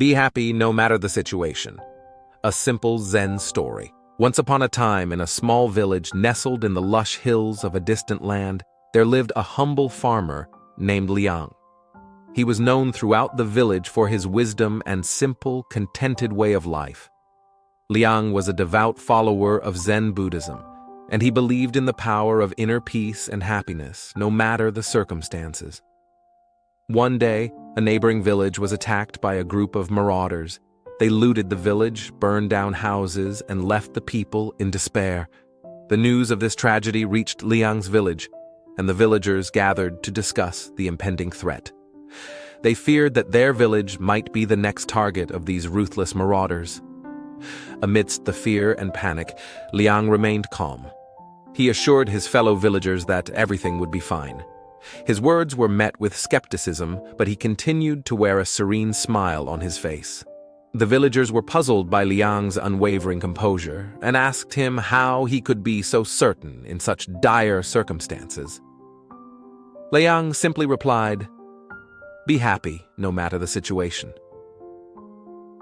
Be happy no matter the situation. A simple Zen story. Once upon a time, in a small village nestled in the lush hills of a distant land, there lived a humble farmer named Liang. He was known throughout the village for his wisdom and simple, contented way of life. Liang was a devout follower of Zen Buddhism, and he believed in the power of inner peace and happiness, no matter the circumstances. One day, a neighboring village was attacked by a group of marauders. They looted the village, burned down houses, and left the people in despair. The news of this tragedy reached Liang's village, and the villagers gathered to discuss the impending threat. They feared that their village might be the next target of these ruthless marauders. Amidst the fear and panic, Liang remained calm. He assured his fellow villagers that everything would be fine. His words were met with skepticism, but he continued to wear a serene smile on his face. The villagers were puzzled by Liang's unwavering composure and asked him how he could be so certain in such dire circumstances. Liang simply replied, "Be happy no matter the situation."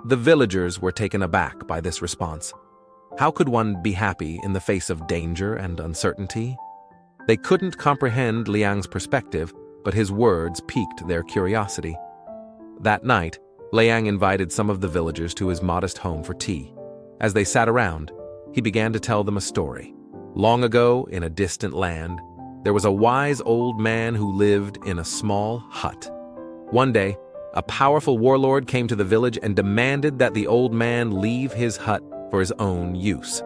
The villagers were taken aback by this response. How could one be happy in the face of danger and uncertainty? They couldn't comprehend Liang's perspective, but his words piqued their curiosity. That night, Liang invited some of the villagers to his modest home for tea. As they sat around, he began to tell them a story. Long ago, in a distant land, there was a wise old man who lived in a small hut. One day, a powerful warlord came to the village and demanded that the old man leave his hut for his own use.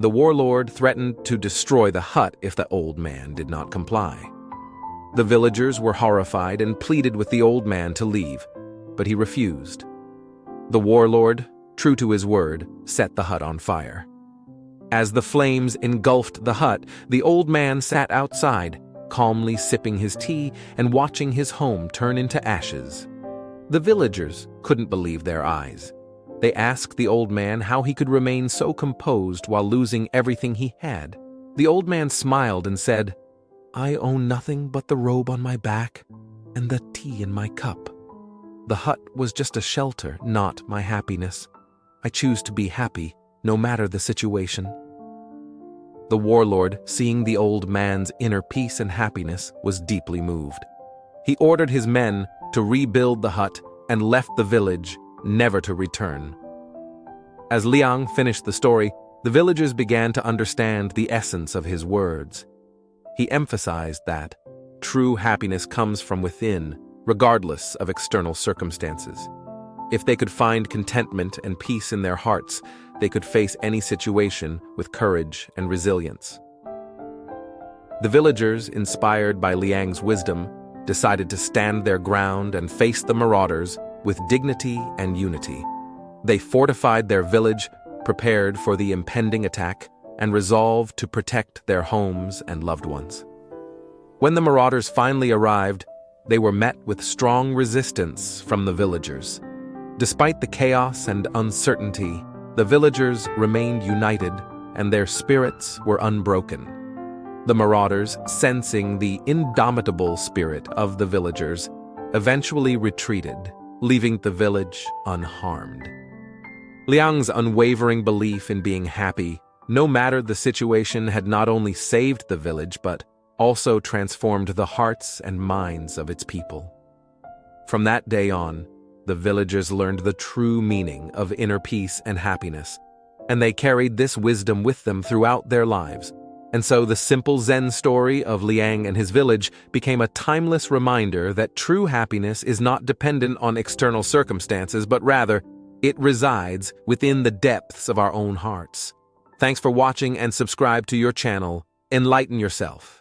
The warlord threatened to destroy the hut if the old man did not comply. The villagers were horrified and pleaded with the old man to leave, but he refused. The warlord, true to his word, set the hut on fire. As the flames engulfed the hut, the old man sat outside, calmly sipping his tea and watching his home turn into ashes. The villagers couldn't believe their eyes. They asked the old man how he could remain so composed while losing everything he had. The old man smiled and said, "I own nothing but the robe on my back and the tea in my cup. The hut was just a shelter, not my happiness. I choose to be happy, no matter the situation." The warlord, seeing the old man's inner peace and happiness, was deeply moved. He ordered his men to rebuild the hut and left the village, never to return. As Liang finished the story, the villagers began to understand the essence of his words. He emphasized that true happiness comes from within, regardless of external circumstances. If they could find contentment and peace in their hearts, they could face any situation with courage and resilience. The villagers, inspired by Liang's wisdom, decided to stand their ground and face the marauders with dignity and unity. They fortified their village, prepared for the impending attack, and resolved to protect their homes and loved ones. When the marauders finally arrived, they were met with strong resistance from the villagers. Despite the chaos and uncertainty, the villagers remained united and their spirits were unbroken. The marauders, sensing the indomitable spirit of the villagers, eventually retreated, leaving the village unharmed. Liang's unwavering belief in being happy, no matter the situation, had not only saved the village but also transformed the hearts and minds of its people. From that day on, the villagers learned the true meaning of inner peace and happiness, and they carried this wisdom with them throughout their lives. And so the simple Zen story of Liang and his village became a timeless reminder that true happiness is not dependent on external circumstances, but rather, it resides within the depths of our own hearts. Thanks for watching and subscribe to your channel. Enlighten yourself.